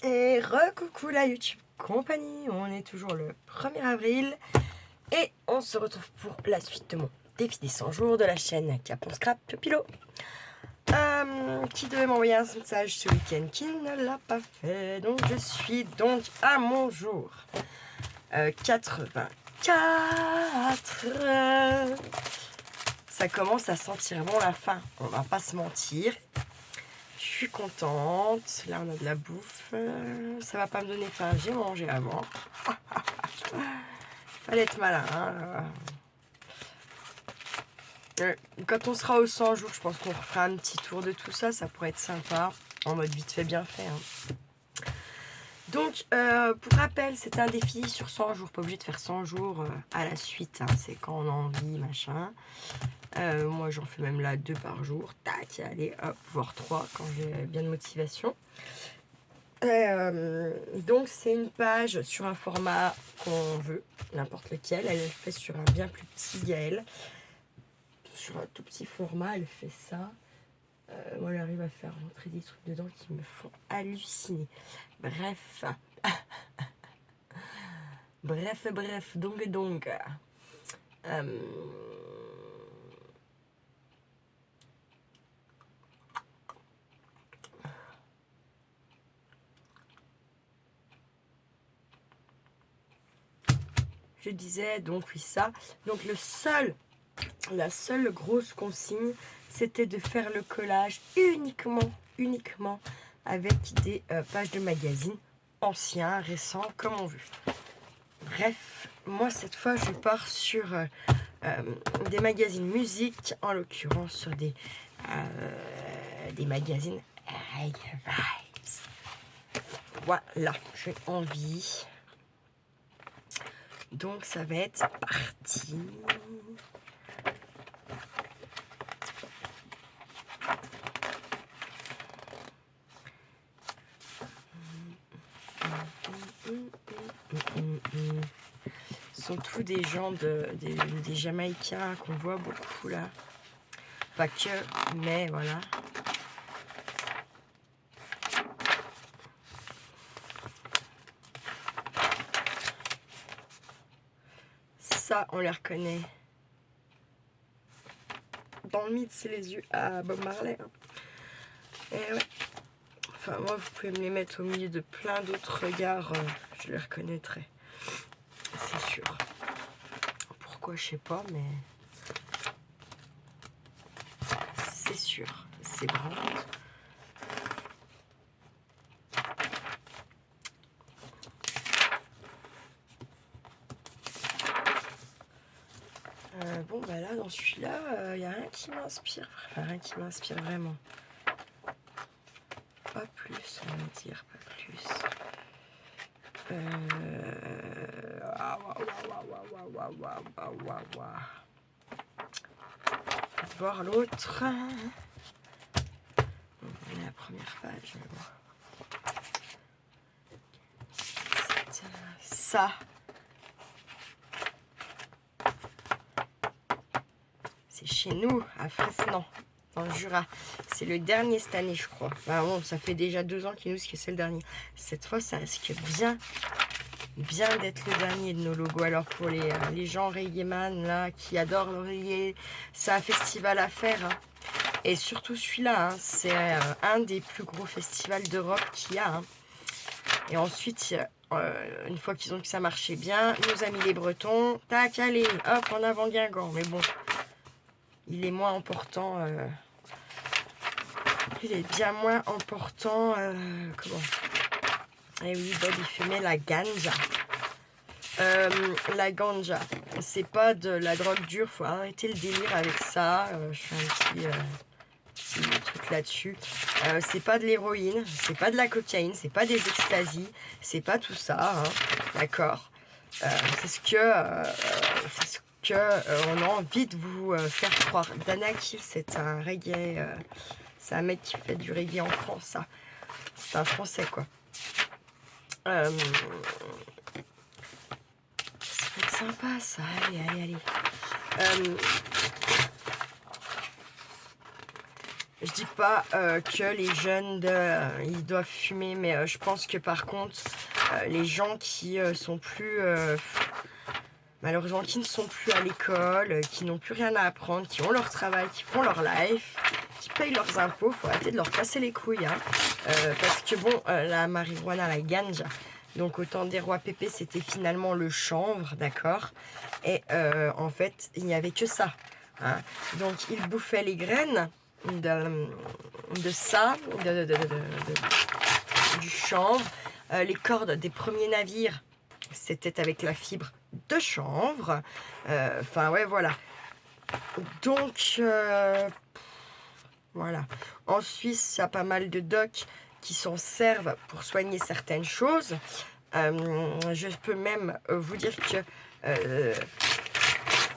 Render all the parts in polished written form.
Et recoucou la YouTube compagnie, on est toujours le 1er avril et on se retrouve pour la suite de mon défi des 100 jours de la chaîne Capon Scrap Pilot. Qui devait m'envoyer un message ce week-end qui ne l'a pas fait, donc je suis donc à mon jour 84. Ça commence à sentir bon la fin, on va pas se mentir. Je suis contente. Là, on a de la bouffe. Ça va pas me donner faim. J'ai mangé avant. Fallait être malin. Hein. Quand on sera aux 100 jours, je pense qu'on refera un petit tour de tout ça. Ça pourrait être sympa. En mode vite fait, bien fait. Hein. Donc, pour rappel, c'est un défi sur 100 jours. Pas obligé de faire 100 jours à la suite. Hein. C'est quand on a envie, machin. Moi j'en fais même là 2 par jour, tac, allez hop, voire 3 quand j'ai bien de motivation. Donc c'est une page sur un format qu'on veut, n'importe lequel. Elle fait sur un bien plus petit Gaël, sur un tout petit format, elle fait ça. Moi elle arrive à faire rentrer des trucs dedans qui me font halluciner. Bref. bref, donc. Je disais donc oui ça. Donc la seule grosse consigne, c'était de faire le collage uniquement avec des pages de magazines anciens, récents, comme on veut. Bref, moi cette fois je pars sur des magazines musique, en l'occurrence sur des magazines Reggae Vibes. Voilà, j'ai envie. Donc ça va être parti. Ce sont tous des gens des Jamaïcains qu'on voit beaucoup là. Pas que, mais voilà. Ça, on les reconnaît. Dans le mythe, c'est les yeux à Bob Marley. Hein. Et ouais. Enfin, moi, vous pouvez me les mettre au milieu de plein d'autres regards. Je les reconnaîtrai. C'est sûr. Pourquoi, je sais pas, mais... c'est sûr. C'est grand. Bon bah là dans celui-là, il n'y a rien qui m'inspire. Enfin rien qui m'inspire vraiment. Pas plus on va dire, pas plus. Voir l'autre. On est la première page. Ça. C'est chez nous, à Fesnan, dans le Jura. C'est le dernier cette année, je crois. Bah bon, ça fait déjà 2 ans qu'il nous dit que c'est le dernier. Cette fois, ça risque bien d'être le dernier de nos logos. Alors pour les gens reggaeman là qui adorent le reggae, c'est un festival à faire. Hein. Et surtout celui-là, hein, c'est un des plus gros festivals d'Europe qu'il y a. Hein. Et ensuite, une fois qu'ils ont vu que ça marchait bien, nos amis les Bretons, tac, allez, hop, en avant Guingamp. Mais bon. Il est moins important. Il est bien moins important. Comment? Eh oui, Bob, il fumait la ganja. La ganja, c'est pas de la drogue dure. Faut arrêter le délire avec ça. Je fais un petit truc là-dessus. C'est pas de l'héroïne. C'est pas de la cocaïne. C'est pas des extasies. C'est pas tout ça. Hein, d'accord. C'est ce que on a envie de vous faire croire. Danakil, c'est un reggae, c'est un mec qui fait du reggae en France, ça. C'est un français, quoi. Ça peut être sympa, ça. Allez. Je dis pas que les jeunes, ils doivent fumer, mais je pense que par contre, les gens qui sont plus... malheureusement, qui ne sont plus à l'école, qui n'ont plus rien à apprendre, qui ont leur travail, qui font leur life, qui payent leurs impôts, faut arrêter de leur casser les couilles. Hein. Parce que bon, la marijuana, la ganja, donc au temps des rois pépés, c'était finalement le chanvre, d'accord. Et en fait, il n'y avait que ça. Hein. Donc, ils bouffaient les graines de ça, du chanvre. Les cordes des premiers navires, c'était avec la fibre de chanvre. Enfin, ouais, voilà. Donc, voilà. En Suisse, il y a pas mal de docs qui s'en servent pour soigner certaines choses. Je peux même vous dire que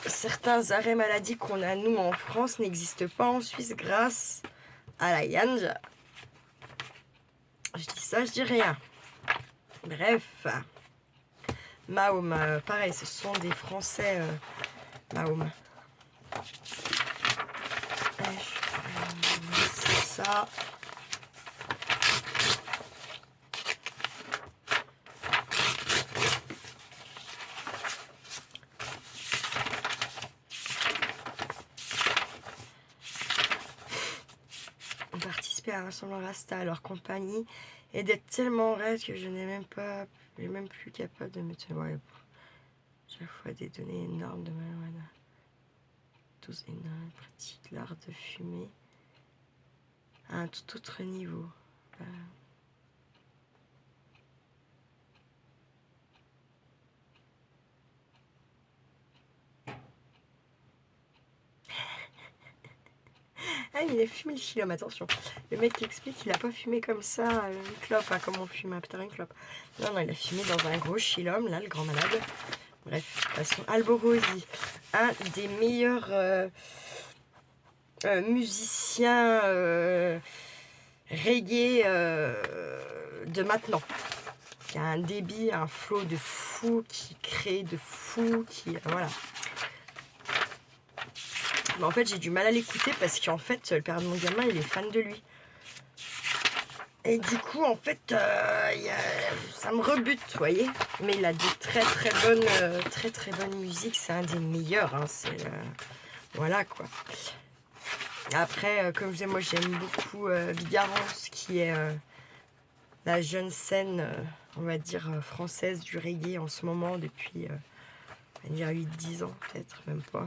certains arrêts maladie qu'on a, nous, en France, n'existent pas en Suisse grâce à la ganja. Je dis ça, je dis rien. Bref. Mahom, pareil, ce sont des Français, Mahom. C'est ça. Participer à un rassemblement Rasta à leur compagnie et d'être tellement raide que je n'ai même plus capable de me tenir. Ouais, chaque fois des données énormes de marijuana. Tous énormes pratiquent l'art de fumer à un tout autre niveau. Ah, il a fumé le chilum, attention. Le mec qui explique qu'il a pas fumé comme ça une clope, hein, comme on fume un putain une clope. Non, non, il a fumé dans un gros chilum, là, le grand malade. Bref, passons. Alborosi, un des meilleurs musiciens reggae de maintenant. Qui a un débit, un flow de fou, qui crée de fou, qui... voilà. Mais en fait, j'ai du mal à l'écouter parce qu'en fait, le père de mon gamin, il est fan de lui. Et du coup, en fait, ça me rebute, vous voyez. Mais il a des très très bonnes musiques. C'est un des meilleurs. Hein, voilà, quoi. Après, comme je disais, moi, j'aime beaucoup Bigarance, qui est la jeune scène, on va dire, française du reggae en ce moment, depuis... on va dire 8-10 ans, peut-être, même pas.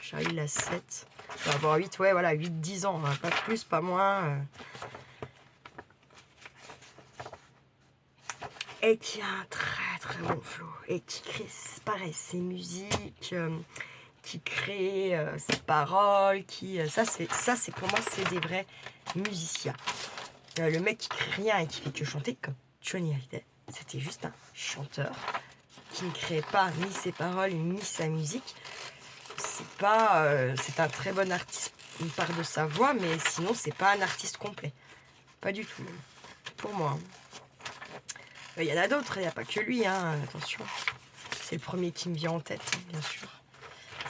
J'arrive à 7. Je vais avoir 8, ouais, voilà, 8-10 ans, hein, pas plus, pas moins. Et qui a un très bon flow. Et qui crée, pareil, ses musiques, qui crée ses paroles, ça c'est pour moi, c'est des vrais musiciens. Le mec qui crée rien et qui fait que chanter, comme Johnny Hallyday, c'était juste un chanteur qui ne crée pas ni ses paroles ni sa musique. C'est un très bon artiste, une part de sa voix, mais sinon c'est pas un artiste complet, pas du tout, pour moi. Il y en a d'autres, il n'y a pas que lui, hein, attention. C'est le premier qui me vient en tête, bien sûr.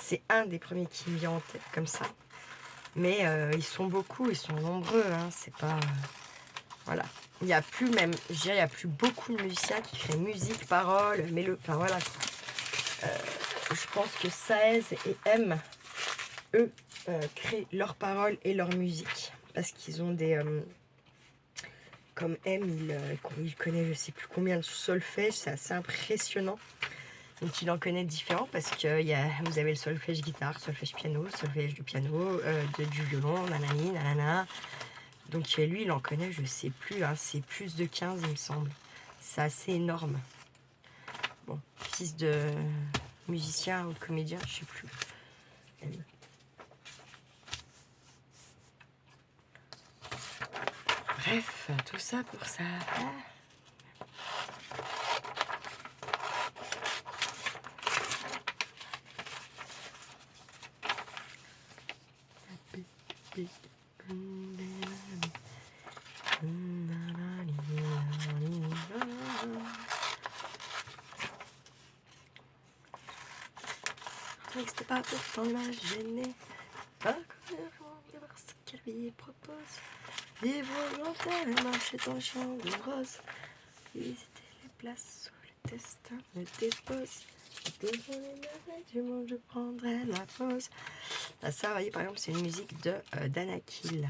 C'est un des premiers qui me vient en tête comme ça. Mais ils sont beaucoup, ils sont nombreux, hein, c'est pas... voilà. Il n'y a plus même, je dirais, il n'y a plus beaucoup de musiciens qui créent musique, paroles, enfin voilà. Je pense que Saez et M, eux, créent leurs paroles et leur musique. Parce qu'ils ont des... comme M, il connaît je sais plus combien de solfèges, c'est assez impressionnant. Donc il en connaît différents parce que vous avez le solfège guitare, solfège piano, solfège du piano, du violon, nanani, nanana. Donc lui, il en connaît, je sais plus, hein, c'est plus de 15 il me semble. C'est assez énorme. Bon, fils de musicien ou de comédien, je sais plus. Bref, tout ça pour ça. C'était pas pourtant la gêner. Pas quelle vie propose. Vivre volontaire, marcher dans le champ de rose. Visiter les places où le destin me dépose. Devant les merveilles du monde, je prendrai la pause. Ah, ça, vous voyez, par exemple, c'est une musique de d'Anakil.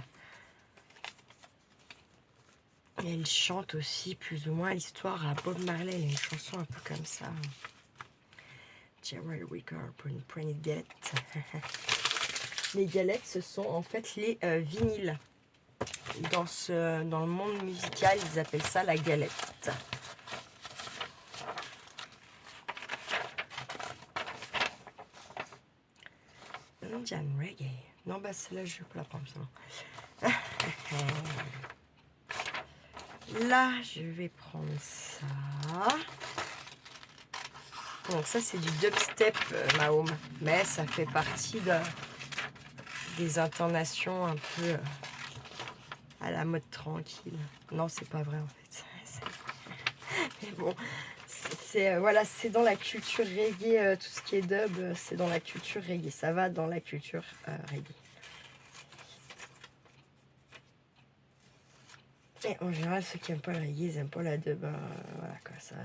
Et elle chante aussi plus ou moins l'histoire à Bob Marley. Il y a une chanson un peu comme ça. Jerry Wicker pour une poignée de galettes. Les galettes, ce sont en fait les vinyles. Dans le monde musical, ils appellent ça la galette. Indian reggae. Non, bah celle-là, je peux la prendre. Là, je vais prendre ça. Donc ça, c'est du dubstep, Mahome. Mais ça fait partie des intonations un peu à la mode tranquille. Non, c'est pas vrai, en fait. Mais bon, voilà, c'est dans la culture reggae. Tout ce qui est dub, c'est dans la culture reggae. Ça va dans la culture reggae. Et en général, ceux qui n'aiment pas le reggae, ils n'aiment pas la dub. Voilà quoi, ça.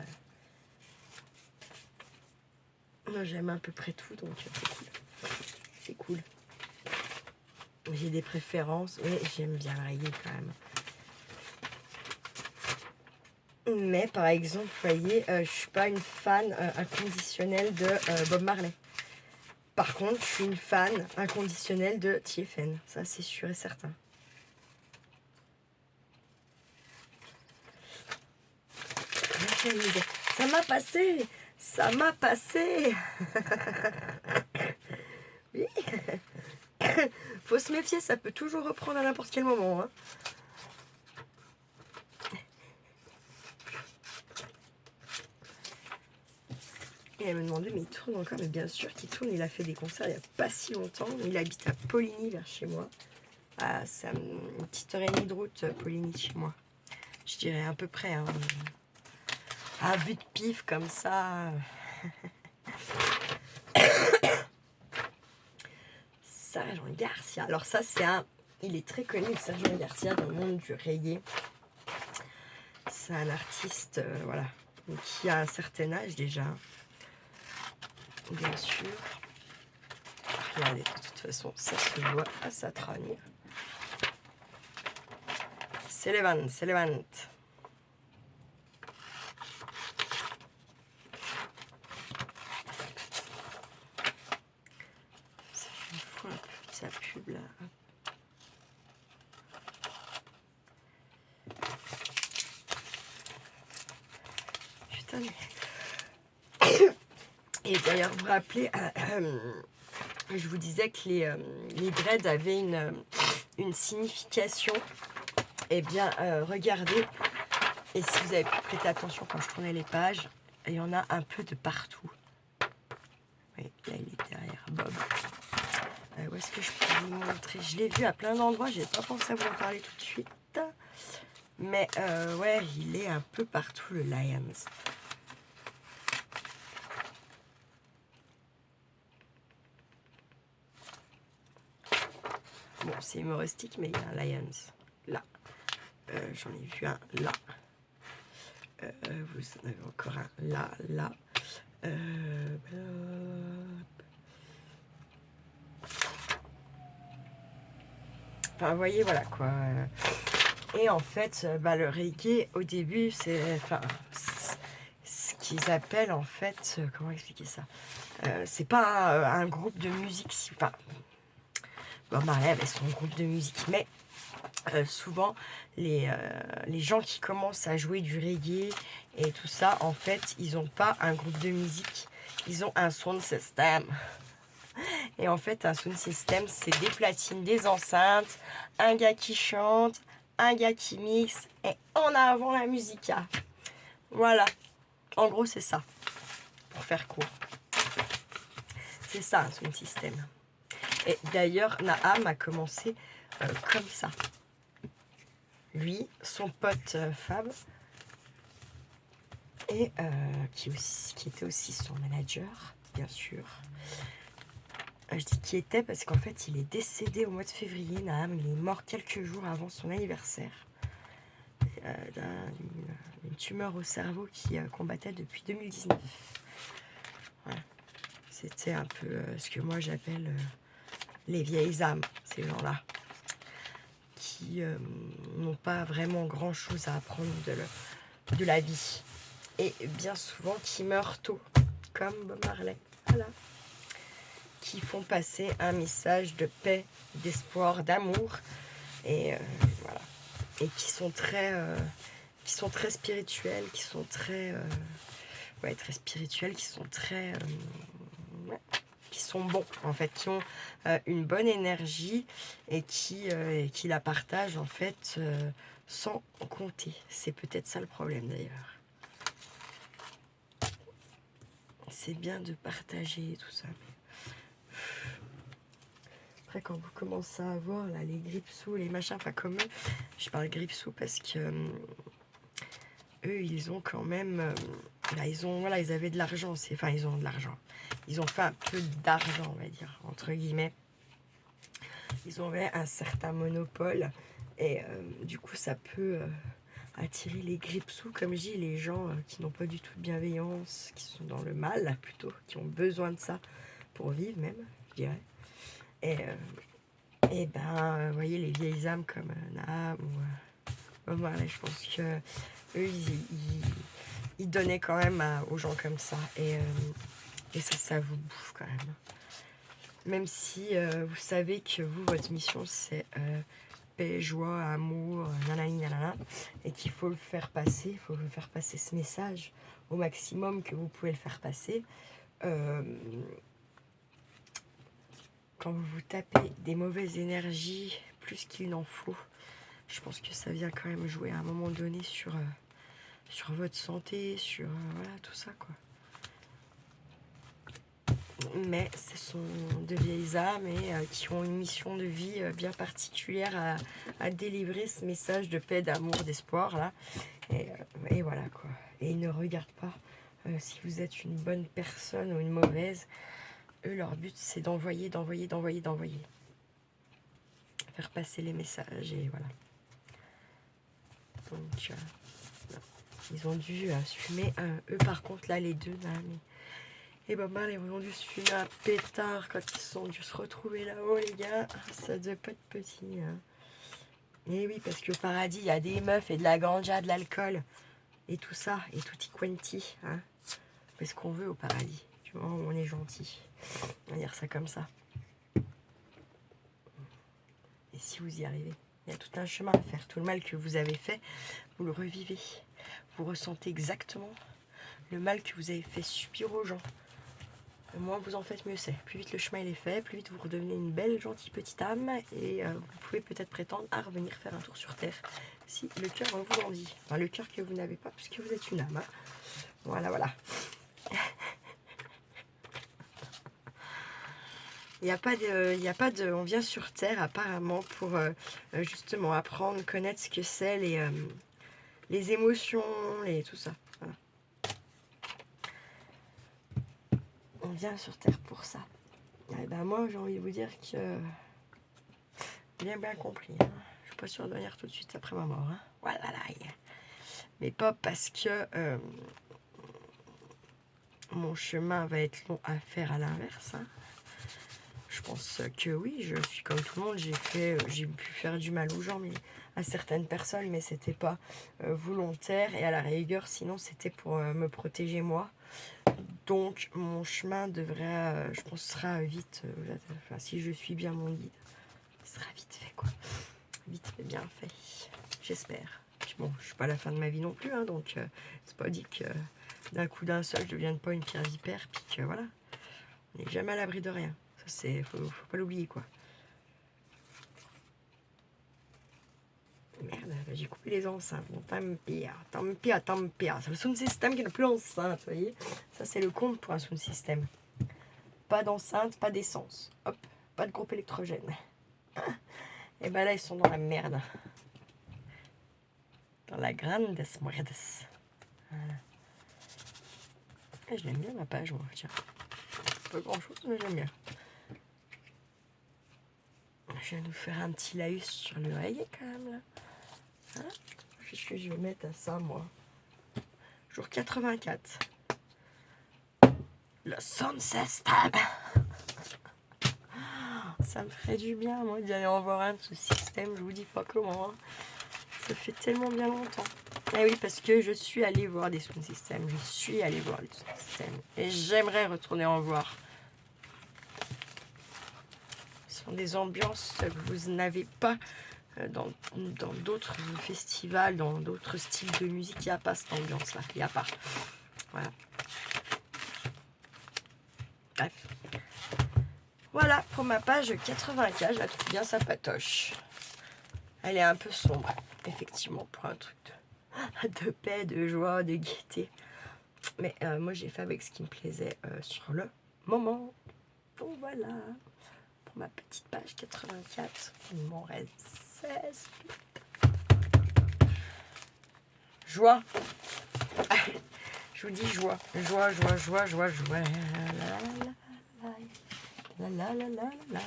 Moi, j'aime à peu près tout, donc c'est cool. C'est cool. J'ai des préférences, mais j'aime bien le reggae quand même. Mais par exemple, vous voyez, je suis pas une fan inconditionnelle de Bob Marley. Par contre, je suis une fan inconditionnelle de TFN. Ça, c'est sûr et certain. Ça m'a passé! Ça m'a passé! Oui! Faut se méfier, ça peut toujours reprendre à n'importe quel moment. Hein. Et elle me demandait, mais il tourne encore? Mais bien sûr qu'il tourne, il a fait des concerts il n'y a pas si longtemps. Il habite à Poligny, vers chez moi. Ah, c'est une petite heure et demie de route, Poligny, de chez moi. Je dirais à peu près. Hein. À vue de pif, comme ça. Sergent Garcia. Alors ça, il est très connu, Sergent Garcia, dans le monde du reggae. C'est un artiste, voilà, qui a un certain âge déjà. Bien sûr. Regardez, de toute façon, ça se voit à sa trogne. C'est les ventes, c'est les ventes. Je me fous un peu de sa pub là. Putain, mais... Et d'ailleurs, vous vous rappelez, je vous disais que les dreads avaient une signification. Eh bien, regardez, et si vous avez pu prêter attention quand je tournais les pages, il y en a un peu de partout. Oui, là, il est derrière Bob. Où est-ce que je peux vous montrer? Je l'ai vu à plein d'endroits, j'ai pas pensé à vous en parler tout de suite. Mais ouais, il est un peu partout, le Lions. Bon, c'est humoristique, mais il y a un Lions là. J'en ai vu un là. Vous en avez encore un là, là. Enfin, vous voyez, voilà quoi. Et en fait, le reggae, au début, c'est ce qu'ils appellent en fait, comment expliquer ça? C'est pas un groupe de musique, enfin, Bob Marley avait son groupe de musique, mais souvent les gens qui commencent à jouer du reggae et tout ça, en fait, ils n'ont pas un groupe de musique, ils ont un sound system. Et en fait, un sound system, c'est des platines, des enceintes, un gars qui chante, un gars qui mixe, et en avant la musica. Voilà. En gros, c'est ça. Pour faire court. C'est ça, un sound system. Et d'ailleurs, Naham a commencé comme ça. Lui, son pote Fab, et qui était aussi son manager, bien sûr. Je dis qui était parce qu'en fait, il est décédé au mois de février, Naham. Il est mort quelques jours avant son anniversaire. Une tumeur au cerveau qui combattait depuis 2019. Voilà. C'était un peu ce que moi j'appelle les vieilles âmes, ces gens-là, qui n'ont pas vraiment grand-chose à apprendre de la vie. Et bien souvent qui meurent tôt, comme Bob Marley. Voilà. Qui font passer un message de paix, d'espoir, d'amour. Et voilà. Et qui sont très spirituels, qui sont très très spirituels, qui sont très qui sont bons en fait, qui ont une bonne énergie et qui la partagent en fait sans compter. C'est peut-être ça le problème d'ailleurs. C'est bien de partager tout ça. Après, quand vous commencez à voir là, les grippe-sous, les machins, enfin comme eux, je parle grippe-sous parce que eux, ils ont quand même, là, ils avaient de l'argent, enfin, ils ont de l'argent. Ils ont fait un peu d'argent, on va dire, entre guillemets. Ils ont fait un certain monopole et du coup, ça peut attirer les grippe-sous, comme je dis, les gens qui n'ont pas du tout de bienveillance, qui sont dans le mal plutôt, qui ont besoin de ça pour vivre même, je dirais. Et ben, vous voyez, les vieilles âmes comme Naham ou voilà, je pense que eux, ils donnaient quand même aux gens comme ça. Et ça vous bouffe quand même. Même si vous savez que vous, votre mission, c'est paix, joie, amour, nanani, nanana, et qu'il faut le faire passer, il faut faire passer ce message au maximum que vous pouvez le faire passer. Quand vous vous tapez des mauvaises énergies, plus qu'il n'en faut, je pense que ça vient quand même jouer à un moment donné sur votre santé, sur voilà, tout ça, quoi. Mais ce sont de vieilles âmes et qui ont une mission de vie bien particulière à délivrer ce message de paix, d'amour, d'espoir, là. Et voilà, quoi. Et ils ne regardent pas si vous êtes une bonne personne ou une mauvaise. Eux, leur but, c'est d'envoyer. Faire passer les messages, et voilà. Donc, ils ont dû se fumer. Eux, par contre, là, les deux, là, et Bob Marley, ils ont dû se fumer un pétard quand ils ont dû se retrouver là-haut, les gars. Ça devait pas être petit, hein. Et oui, parce qu'au paradis, il y a des meufs et de la ganja, de l'alcool, et tout ça, et tutti quanti, hein. On fait ce qu'on veut au paradis, du moment où on est gentil. On va dire ça comme ça. Et si vous y arrivez, il y a tout un chemin à faire. Tout le mal que vous avez fait, vous le revivez. Vous ressentez exactement le mal que vous avez fait subir aux gens. Moins vous en faites, mieux c'est. Plus vite le chemin il est fait, plus vite vous redevenez une belle, gentille petite âme. Et vous pouvez peut-être prétendre à revenir faire un tour sur Terre. Si le cœur vous en dit. Enfin, le cœur que vous n'avez pas, puisque vous êtes une âme, hein. Voilà, voilà. Il n'y a pas de... On vient sur Terre apparemment pour justement apprendre, connaître ce que c'est, les émotions, tout ça. Voilà. On vient sur Terre pour ça. Et ben moi, j'ai envie de vous dire que... bien compris. Hein. Je suis pas sûre de venir tout de suite après ma mort. Hein. Voilà, là. Mais pas parce que mon chemin va être long à faire à l'inverse. Hein. Je pense que oui, je suis comme tout le monde. J'ai pu faire du mal aux gens, mais à certaines personnes, mais c'était pas volontaire. Et à la rigueur, sinon, c'était pour me protéger moi. Donc, mon chemin devrait, je pense, sera vite. Enfin, si je suis bien mon guide, ce sera vite fait, quoi. Vite fait, bien fait. J'espère. Bon, je suis pas à la fin de ma vie non plus, hein, donc c'est pas dit que d'un coup d'un seul, je devienne pas une pierre vipère, puis que voilà. On n'est jamais à l'abri de rien. Ça, faut pas l'oublier, quoi. Merde, j'ai coupé les enceintes. Bon, tant pis. C'est le sound system qui n'a plus d'enceinte, vous voyez. Ça, c'est le compte pour un sound system. Pas d'enceinte, pas d'essence. Hop, pas de groupe électrogène. Et ben là, ils sont dans la merde. Dans la grande merdes. Voilà. Et je l'aime bien, ma page, moi. Tiens. Pas grand chose, mais j'aime bien. Je vais nous faire un petit laïus sur l'oreiller quand même là. Hein? Qu'est-ce que je vais mettre à ça moi? Jour 84. Le sound system. Ça me ferait du bien moi d'y aller en voir un de ce système, je vous dis pas comment. Hein. Ça fait tellement bien longtemps. Ah oui, parce que je suis allée voir des sound systems. Je suis allée voir des sound systems. Et j'aimerais retourner en voir. Ce sont des ambiances que vous n'avez pas dans d'autres festivals, dans d'autres styles de musique. Il n'y a pas cette ambiance-là. Il n'y a pas. Voilà. Bref. Voilà pour ma page 84. Je la trouve bien sympatoche. Elle est un peu sombre, effectivement, pour un truc de paix, de joie, de gaieté. Mais moi, j'ai fait avec ce qui me plaisait sur le moment. Donc voilà. Pour ma petite page 84. Il m'en reste 16. Joie. Je vous dis joie. Joie, joie, joie, joie, joie. La la la la la.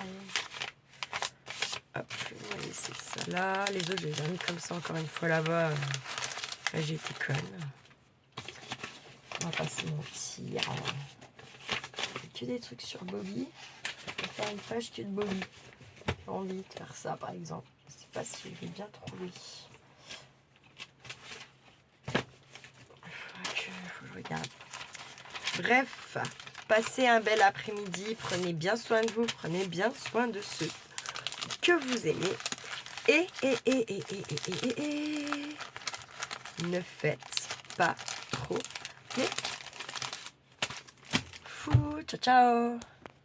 Hop, je vais laisser ça là. Les autres, je les ai mis comme ça encore une fois là-bas. Là, j'ai été conne. On va pas se mentir. Que des trucs sur Bobby. Je vais faire une page que de Bobby. J'ai envie de faire ça, par exemple. Je sais pas si je vais bien trouver. Il faut que je regarde. Bref, passez un bel après-midi. Prenez bien soin de vous. Prenez bien soin de ceux que vous aimez. Et ne faites pas trop les fous. Ciao, ciao.